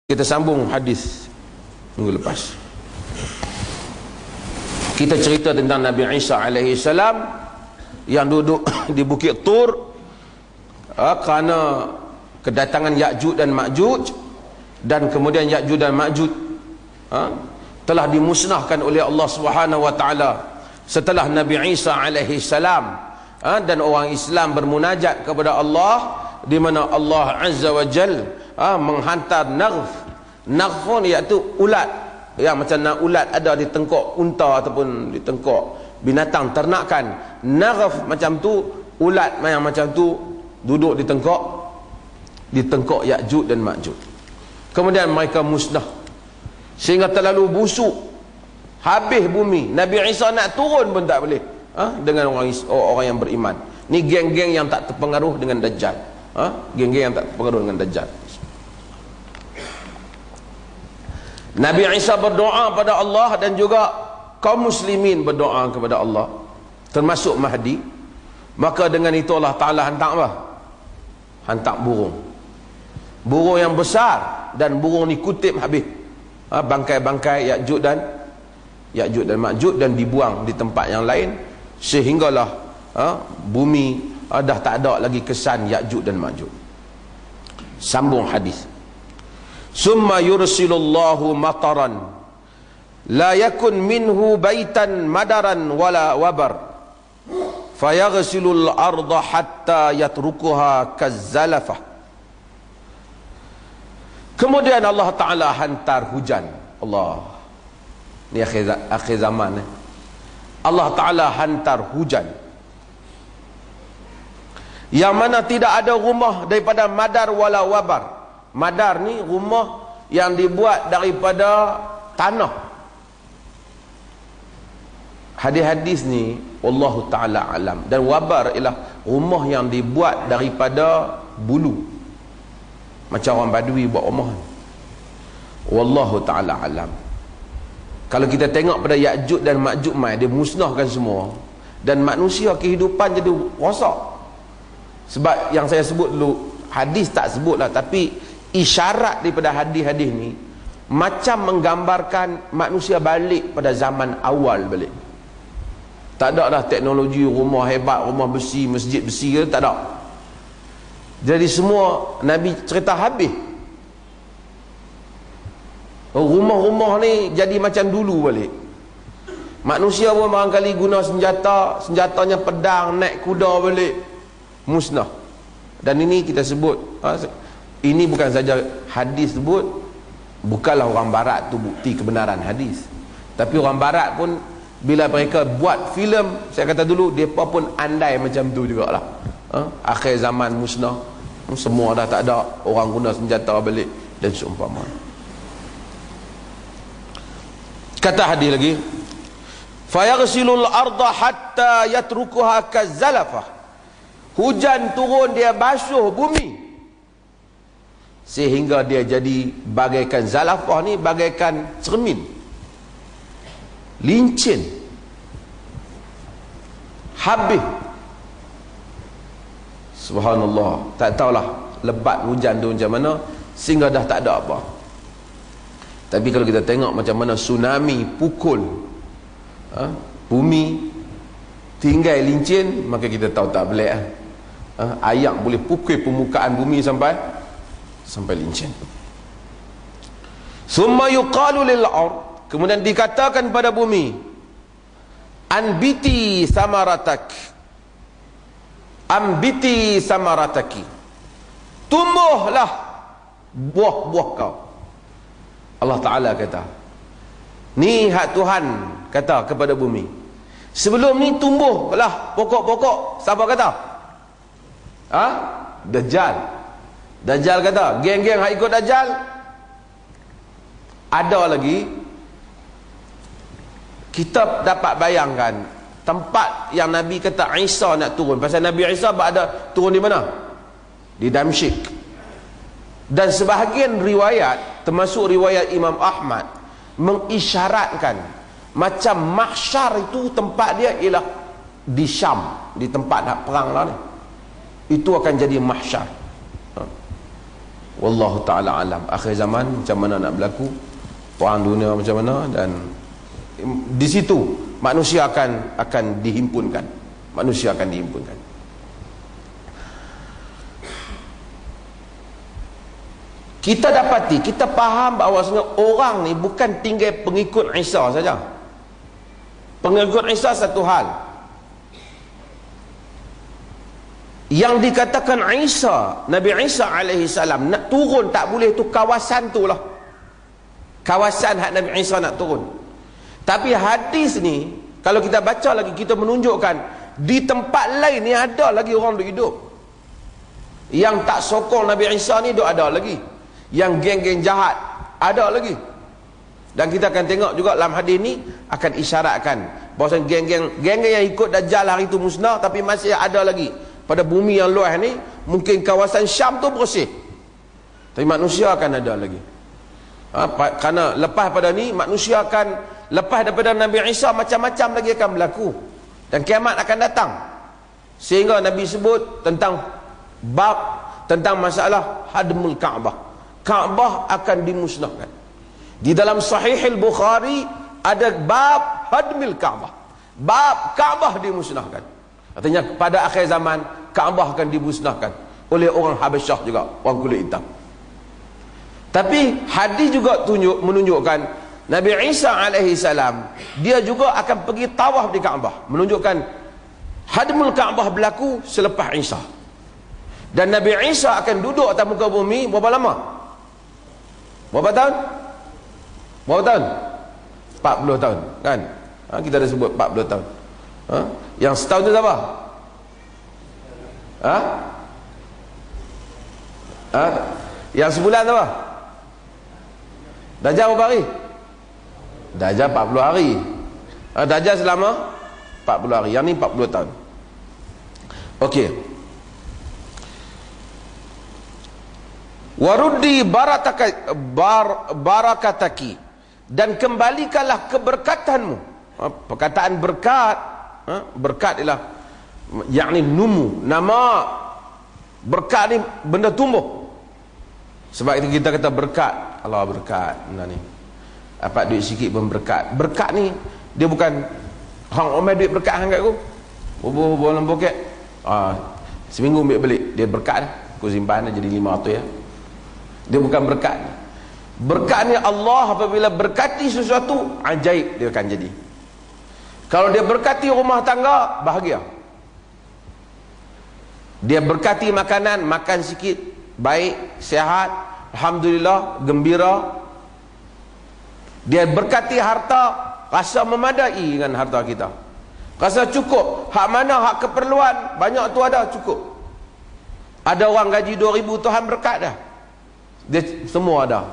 Kita sambung hadis minggu lepas. Kita cerita tentang Nabi Isa alaihi salam yang duduk di Bukit Tur kerana kedatangan Ya'juj dan Ma'juj, dan kemudian Ya'juj dan Ma'juj telah dimusnahkan oleh Allah Subhanahu wa taala setelah Nabi Isa alaihi salam dan orang Islam bermunajat kepada Allah, di mana Allah Azza wa Jal menghantar naghfun, iaitu ulat yang macam ulat ada di tengkok unta ataupun di tengkok binatang ternakan. Naghf macam tu, ulat yang macam tu duduk di tengkok Ya'juj dan Ma'juj. Kemudian mereka musnah sehingga terlalu busuk, habis bumi. Nabi Isa nak turun pun tak boleh dengan orang yang beriman. Ni geng-geng yang tak terpengaruh dengan Dajjal. Geng-geng yang tak terpengaruh dengan Dajjal. Nabi Isa berdoa pada Allah dan juga kaum muslimin berdoa kepada Allah, termasuk Mahdi. Maka dengan itu Allah Ta'ala hantar apa? Hantar burung. Burung yang besar, dan burung ni kutip habis bangkai-bangkai Ya'juj dan Ma'juj, dan dibuang di tempat yang lain, sehinggalah bumi dah tak ada lagi kesan Ya'juj dan Ma'juj. Sambung hadis. Summa yursilullahu mataran la yakun minhu baitan madaran wala wabar fayaghsilul arda hatta yatrukuha kazzalafah. Kemudian Allah Ta'ala hantar hujan. Allah, ni akhir zaman. Allah Ta'ala hantar hujan yang mana tidak ada rumah daripada madar wala wabar. Madar ni rumah yang dibuat daripada tanah. Hadis-hadis ni wallahu ta'ala alam. Dan wabar ialah rumah yang dibuat daripada bulu, macam orang Badui buat rumah. Wallahu ta'ala alam. Kalau kita tengok pada Ya'juj dan Ma'juj mai, dia musnahkan semua, dan manusia kehidupan jadi rosak. Sebab yang saya sebut dulu, hadis tak sebutlah, tapi isyarat daripada hadis-hadis ni macam menggambarkan manusia balik pada zaman awal balik. Tak ada dah teknologi rumah hebat, rumah besi, masjid besi ke, tak ada. Jadi semua Nabi cerita habis. Rumah-rumah ni jadi macam dulu balik. Manusia pun barangkali guna senjatanya pedang, naik kuda balik, musnah. Dan ini kita sebut, ini bukan saja hadis sebut, bukanlah orang barat tu bukti kebenaran hadis, tapi orang barat pun bila mereka buat filem, saya kata dulu, mereka pun andai macam tu jugalah. Akhir zaman musnah, semua dah tak ada, orang guna senjata balik dan seumpama. Kata hadis lagi, fayaghsilul arda hatta yatrukuha kazzalafah. Hujan turun, dia basuh bumi sehingga dia jadi bagaikan zalafah ni, bagaikan cermin, lincin, habis. Subhanallah, tak tahulah lebat hujan tu macam mana sehingga dah tak ada apa. Tapi kalau kita tengok macam mana tsunami pukul bumi tinggal lincin, maka kita tahu tak pelik. Ayak boleh pukul permukaan bumi sampai lincin. Summa yuqalu lil ard, kemudian dikatakan pada bumi, anbiti samaratak, ambiti samarataki, tumbuhlah buah-buah kau. Allah Ta'ala kata, ni hak Tuhan kata kepada bumi. Sebelum ni tumbuhlah pokok-pokok. Siapa kata? Dajjal kata. Geng-geng yang ikut Dajjal. Ada lagi, kita dapat bayangkan tempat yang Nabi kata Isa nak turun. Pasal Nabi Isa ada turun di mana? Di Damsyik. Dan sebahagian riwayat, termasuk riwayat Imam Ahmad, mengisyaratkan macam mahsyar itu tempat dia ialah di Syam, di tempat nak perang lah ni. Itu akan jadi mahsyar. Wallahu ta'ala alam. Akhir zaman macam mana nak berlaku, perang dunia macam mana, dan di situ manusia akan dihimpunkan. Manusia akan dihimpunkan. Kita dapati, kita faham bahawa orang ni bukan tinggal pengikut Isa saja. Pengikut Isa satu hal. Yang dikatakan Isa, Nabi Isa alaihi salam nak turun tak boleh, tu kawasan tu lah. Kawasan hak Nabi Isa nak turun. Tapi hadis ni kalau kita baca lagi, kita menunjukkan di tempat lain ni ada lagi orang duk hidup. Yang tak sokong Nabi Isa ni duk ada lagi. Yang geng-geng jahat ada lagi. Dan kita akan tengok juga dalam hadis ni akan isyaratkan bahawa geng-geng yang ikut Dajjal hari itu musnah, tapi masih ada lagi pada bumi yang luas ni. Mungkin kawasan Syam tu bersih, tapi manusia akan ada lagi. Kerana lepas pada ni manusia akan, lepas daripada Nabi Isa, macam-macam lagi akan berlaku, dan kiamat akan datang. Sehingga Nabi sebut tentang masalah hadmul Kaabah. Kaabah akan dimusnahkan. Di dalam Sahih Al-Bukhari ada bab hadmil Kaabah, bab Kaabah dimusnahkan. Artinya pada akhir zaman Kaabah akan dimusnahkan oleh orang Habasyah juga, orang kulit hitam. Tapi hadis juga menunjukkan Nabi Isa alaihi salam dia juga akan pergi tawaf di Kaabah, menunjukkan hadmul Kaabah berlaku selepas Isa. Dan Nabi Isa akan duduk atas muka bumi berapa lama? Berapa tahun? Berapa tahun? 40 tahun kan? Kita dah sebut 40 tahun. Yang setahun tu siapa? Yang sebulan tu apa? Dajjal berapa hari? Dajjal 40 hari. Dajjal selama 40 hari. Yang ni 40 tahun. Okey. Waruddi barakataki, dan kembalikanlah keberkatanmu. Perkataan berkat, berkat ialah yakni numu. Nama berkat ni benda tumbuh. Sebab itu kita kata berkat. Allah berkat benda ni, dapat duit sikit pun berkat. Berkat ni dia bukan hang omel duit berkat hang kat aku, bubuh dalam poket, seminggu ambil balik, dia berkat dah, aku simpan dah jadi 500 ya. Dia bukan berkat. Berkat ni Allah apabila berkati sesuatu, ajaib dia akan jadi. Kalau dia berkati rumah tangga, bahagia. Dia berkati makanan, makan sikit, baik, sihat, alhamdulillah, gembira. Dia berkati harta, rasa memadai dengan harta kita, rasa cukup. Hak mana hak keperluan, banyak tu ada, cukup. Ada orang gaji 2,000, Tuhan berkat dah, dia semua ada.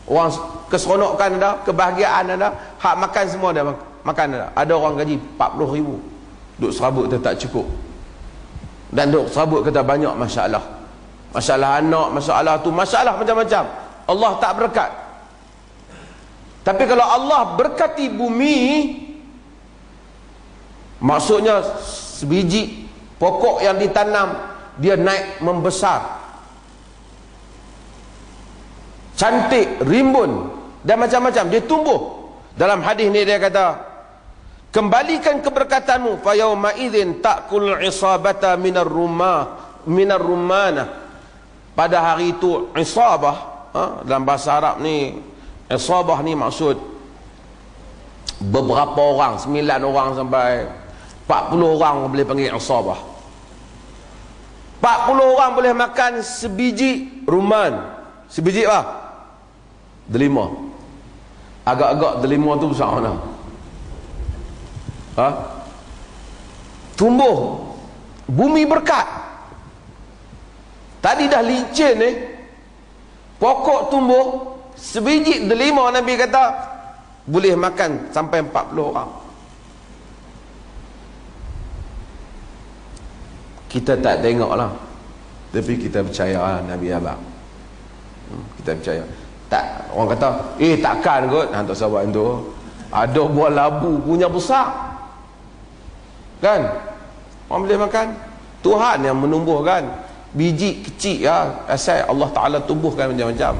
Orang keseronokan ada, kebahagiaan ada, hak makan semua ada, makan ada. Ada orang gaji 40,000, duk serabut tu tak cukup, dan duk serabut kata banyak masalah. Masalah anak, masalah tu, masalah macam-macam. Allah tak berkat. Tapi kalau Allah berkati bumi, maksudnya sebiji pokok yang ditanam, dia naik membesar, cantik, rimbun, dan macam-macam, dia tumbuh. Dalam hadis ni dia kata, kembalikan keberkatanmu, fa yauma idzin ta'kul isabata minar rumana. Pada hari itu isabah, dalam bahasa Arab ni isabah ni maksud beberapa orang, 9 orang sampai 40 orang boleh panggil isabah. 40 orang boleh makan sebiji ruman. Sebiji apa? Delima. Agak-agak delima tu besar mana? Tumbuh bumi berkat. Tadi dah licin ni, pokok tumbuh, sebiji delima, Nabi kata boleh makan sampai 40 orang. Kita tak tengok lah, tapi kita percaya Nabi abang. Kita percaya. Tak, orang kata takkan kot hantar sahabat tu ada buah labu punya besar kan, orang boleh makan. Tuhan yang menumbuhkan. biji kecil ya, asal Allah Ta'ala tumbuhkan macam-macam.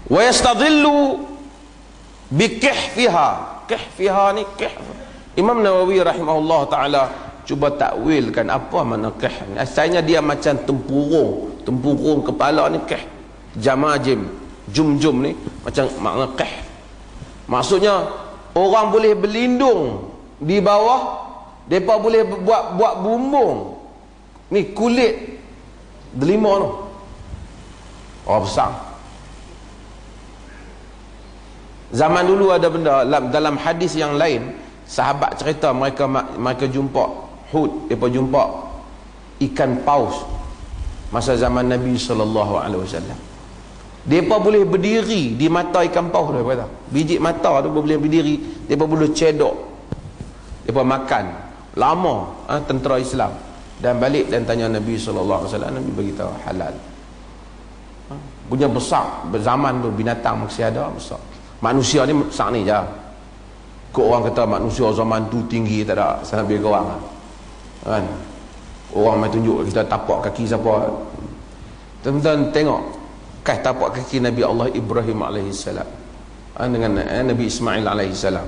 Wa yastadillu bikihfiha. Kihfiha ni Imam Nawawi rahimahullah ta'ala cuba takwilkan apa makna kih. Asalnya dia macam tempurung kepala ni kih. Jamajim, jum-jum ni macam makna kih. Maksudnya orang boleh berlindung di bawah, depa boleh buat bumbung. Ni kulit delima tu. Oh besar. Zaman dulu ada benda dalam hadis yang lain, sahabat cerita mereka jumpa hut, mereka jumpa ikan paus masa zaman Nabi SAW. Mereka boleh berdiri di mata ikan paus tu, kata biji mata tu boleh berdiri, mereka boleh cedok, mereka makan lama. Tentera Islam dan balik dan tanya Nabi SAW, Nabi beritahu halal. Punya besar, berzaman tu binatang masih ada besar. Manusia ni besar ni je. Kok orang kata manusia zaman tu tinggi, tak ada sana lebih orang kan. Orang main tunjuk kita tapak kaki siapa. Tuan-tuan tengok tapak kaki Nabi Allah Ibrahim alaihissalam dengan Nabi Ismail alaihissalam.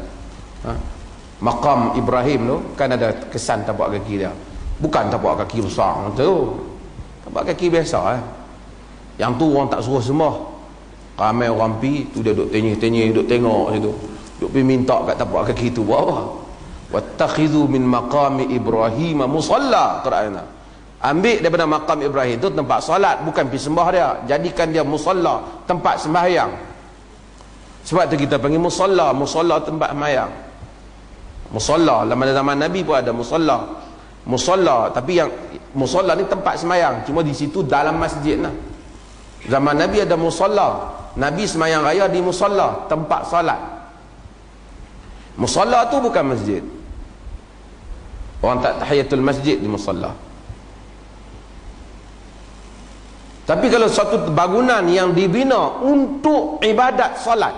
Maqam Ibrahim tu kan ada kesan tapak kaki dia. Bukan tapak kaki besar tu. Tapak kaki biasa. Yang tu orang tak suruh sembah. Ramai orang pi tu dia duk tenyih-tenyih, duk tengok situ. Duk pi minta kat tapak kaki tu buat apa? Wattakhidhu min maqami Ibrahim musalla. Qur'an. Ambil daripada maqam Ibrahim tu tempat solat, bukan pi sembah dia. Jadikan dia musalla, tempat sembahyang. Sebab tu kita panggil musalla, musalla tempat sembahyang. Musalla zaman Nabi pun ada musalla. Musalla, tapi yang musalla ni tempat sembahyang, cuma di situ dalam masjid lah. Zaman Nabi ada musalla. Nabi semayang raya di musalla, tempat salat. Musalla tu bukan masjid. Orang tak tahiyatul masjid di musalla. Tapi kalau satu bangunan yang dibina untuk ibadat salat,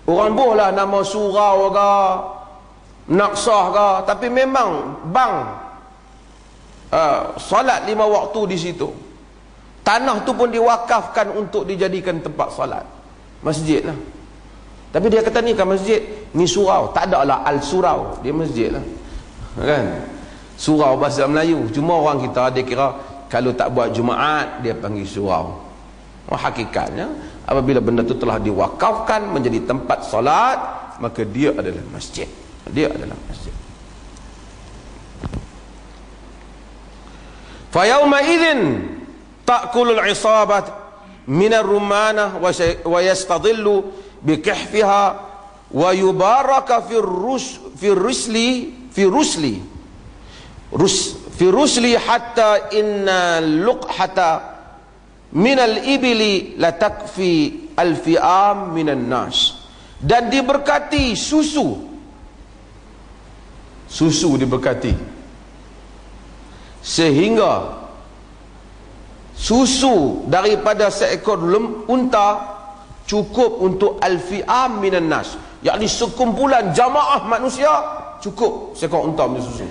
orang bolehlah nama surau ke, Naksah ke, tapi memang salat 5 waktu di situ. Tanah tu pun diwakafkan untuk dijadikan tempat salat. Masjid lah. Tapi dia kata ni kan masjid, ni surau. Tak ada lah al-surau, dia masjid lah. Kan? Surau bahasa Melayu. Cuma orang kita dia kira kalau tak buat Jumaat dia panggil surau. Hakikatnya apabila benda tu telah diwakafkan menjadi tempat salat, maka dia adalah masjid. Dia adalah masjid. Fa yauma idzin ta'kulul isabat minar rumanah wa yastadillu bikihfiha wa yubaraka fi rusli hatta inna luqhata minal ibili la takfi alfi'am minan nas. Dan diberkati susu diberkati sehingga susu daripada seekor unta cukup untuk alfi'am minan nas, yakni sekumpulan jamaah manusia cukup seekor unta punya susu.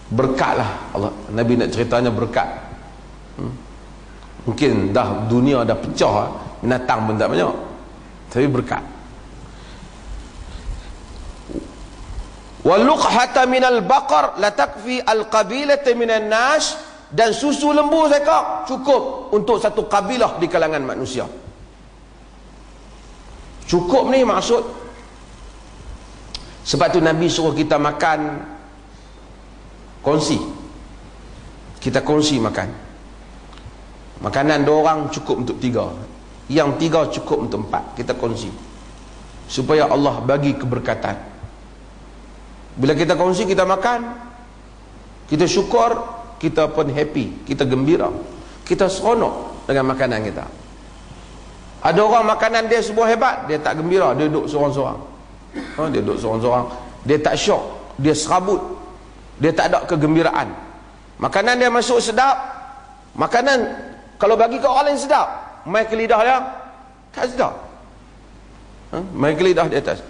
Berkatlah Allah. Nabi nak ceritanya berkat. Mungkin dah dunia dah pecah, binatang pun tak banyak, tapi berkat. Waluqhata minal baqar la takfi alqabilata minan nas. Dan susu lembu sekak cukup untuk satu kabilah di kalangan manusia. Cukup ni maksud, sebab tu Nabi suruh kita makan kongsi. Kita kongsi makan. Makanan 2 orang cukup untuk 3, yang 3 cukup untuk 4. Kita kongsi supaya Allah bagi keberkatan. Bila kita kongsi, kita makan, kita syukur, kita pun happy, kita gembira, kita seronok dengan makanan kita. Ada orang makanan dia sebuah hebat, dia tak gembira, dia duduk seorang-seorang. Dia duduk seorang-seorang, dia tak syok, dia serabut, dia tak ada kegembiraan. Makanan dia masuk sedap, Makanan kalau bagi ke orang lain sedap, mai ke lidah dia tak sedap. Mai ke lidah di atas.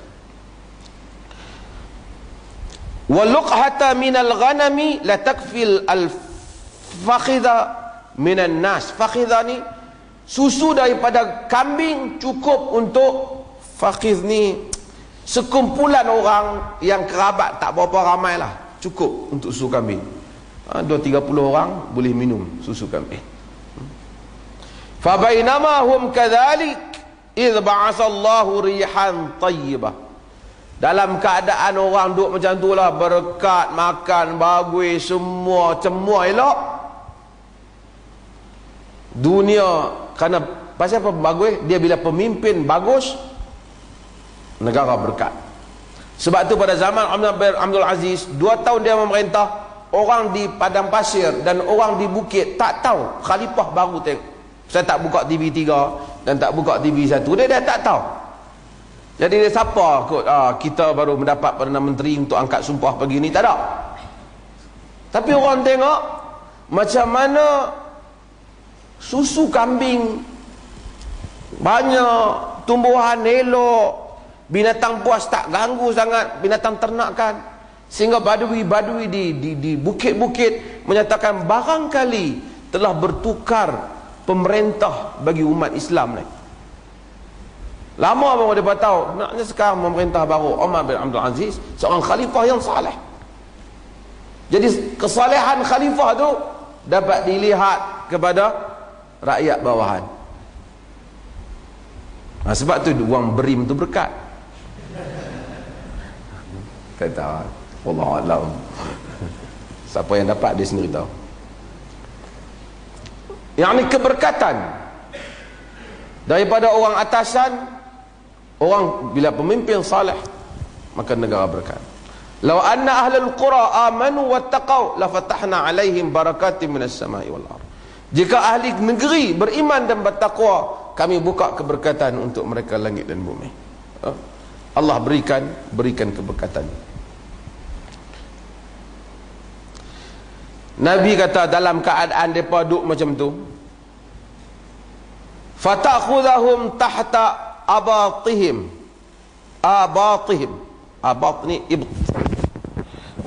Wa luqhata minal ghanami la takfil al fakhidha minan nas. Fakhidha ni susu daripada kambing cukup untuk fakhidh ni sekumpulan orang yang kerabat, tak berapa ramai lah, cukup untuk susu kambing. 2-30 orang boleh minum susu kambing. Fa bainama hum kadzalik idh ba'atsallahu rihan tayyibah. Dalam keadaan orang duk macam tu lah, berkat, makan, bagus, semua elok. Dunia, kerana pasal apa bagus? Dia bila pemimpin bagus, negara berkat. Sebab tu pada zaman Abdul Aziz, 2 tahun dia memerintah, orang di padang pasir dan orang di bukit tak tahu khalifah baru tengok. Saya tak buka TV 3 dan tak buka TV 1, dia tak tahu. Jadi dia siapa kot, kita baru mendapat Perdana Menteri untuk angkat sumpah pagi ni, tak ada. Tapi orang tengok macam mana susu kambing banyak, tumbuhan elok, binatang buas tak ganggu sangat binatang ternakan, sehingga badui-badui di bukit-bukit menyatakan barangkali telah bertukar pemerintah bagi umat Islam ni. Lama baru dia tahu, naknya sekarang pemerintah baru Umar bin Abdul Aziz, seorang khalifah yang saleh. Jadi kesalehan khalifah tu dapat dilihat kepada rakyat bawahan. Sebab tu wang berim tu berkat. Tak tahu, wallahu a'lam. Siapa yang dapat dia sendiri tahu. Yang ni keberkatan daripada orang atasan. Orang bila pemimpin saleh, maka negara berkat. Law anna ahlul qura amanu wattaqau la fatahna alaihim barakatin minas samai wal ardh. Jika ahli negeri beriman dan bertakwa, kami buka keberkatan untuk mereka langit dan bumi. Allah berikan keberkatan. Nabi kata dalam keadaan depa duk macam tu, fatakhudhum tahta abatihim. Abat ni ibt.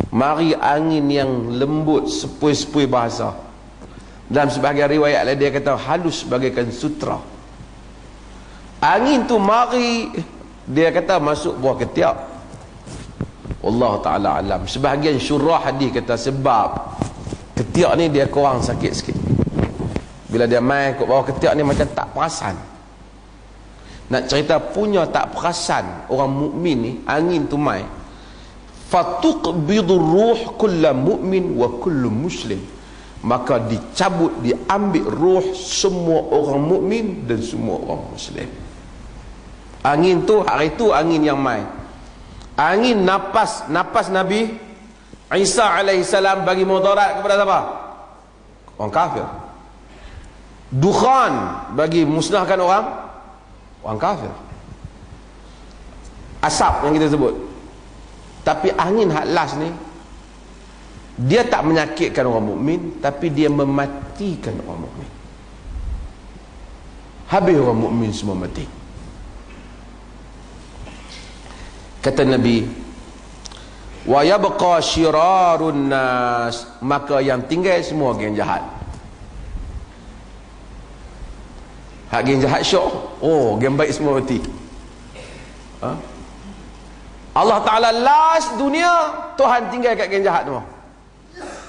Mari angin yang lembut, sepoi-sepoi bahasa. Dalam sebahagian riwayat lain dia kata halus bagaikan sutra. Angin tu mari, dia kata masuk buah ketiak. Allah Ta'ala alam. Sebahagian syurah hadis kata sebab ketiak ni dia kurang sakit sikit. Bila dia main kat bawah ketiak ni macam tak perasan. Nak cerita punya tak perasan orang mukmin ni, angin tu mai. Fatuqbidur ruh kullu mu'min wa kullu muslim. Maka dicabut, diambil ruh semua orang mukmin dan semua orang muslim. Angin tu, hari tu angin yang mai. Angin napas Nabi Isa alaihissalam bagi mudarat kepada siapa? Orang kafir. Dukhan bagi musnahkan orang kafir. Asap yang kita sebut. Tapi angin hak last ni, dia tak menyakitkan orang mukmin, tapi dia mematikan orang mukmin. Habis orang mukmin semua mati. Kata Nabi, wa yabqa syirarun nas, maka yang tinggal semua geng jahat. Hak geng jahat syok, geng baik semua mati. Allah Ta'ala last dunia, Tuhan tinggal kat geng jahat semua.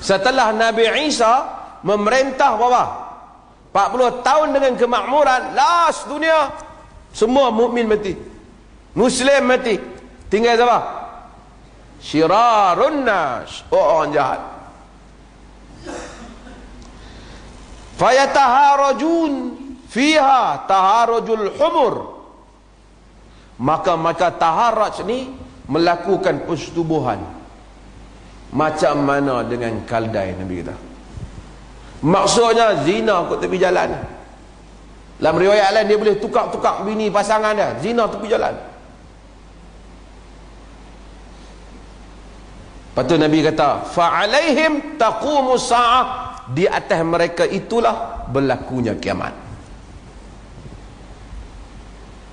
Setelah Nabi Isa memerintah berapa? 40 tahun dengan kemakmuran, last dunia semua mukmin mati, Muslim mati. Tinggal siapa? Syirarun nas, orang jahat. Fayataharajun fiha taharujul humur. Maka taharaj ni melakukan persetubuhan macam mana dengan kaldai, Nabi kata. Maksudnya zina kat tepi jalan. Dalam riwayat lain dia boleh tukar-tukar bini pasangan dia, zina tepi jalan. Lepas tu Nabi kata, fa'alaihim taqumu sa'ah di atas mereka itulah berlakunya kiamat.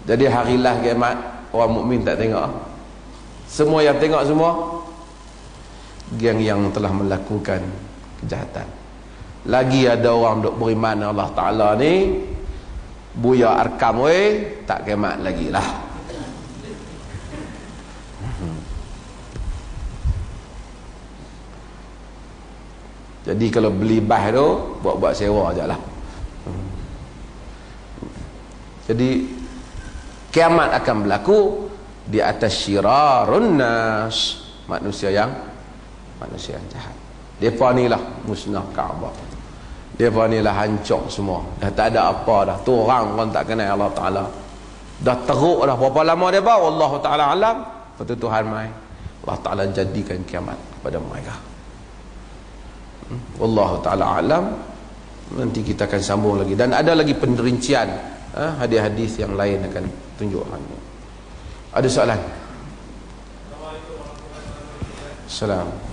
Jadi harilah kiamat, orang mukmin tak tengok. Semua yang tengok semua geng yang telah melakukan kejahatan. Lagi ada orang duk beriman Allah Ta'ala ni, buya arkam tak kiamat lagi lah. Jadi kalau beli bas tu, buat-buat sewa je lah. Jadi kiamat akan berlaku di atas syirarun nas, manusia yang jahat. Depa ni lah musnah Kaabah. Depa ni lah hancur semua. Dah tak ada apa dah. Tu orang pun tak kenal Allah Ta'ala. Dah teruk dah. Berapa lama depa? Allah Ta'ala alam. Lepas tu Tuhan mai, Allah Ta'ala jadikan kiamat kepada mereka. Allah Ta'ala alam. Nanti kita akan sambung lagi. Dan ada lagi penerincian. Hadis-hadis yang lain akan tunjukkan. Ada soalan? Assalamualaikum.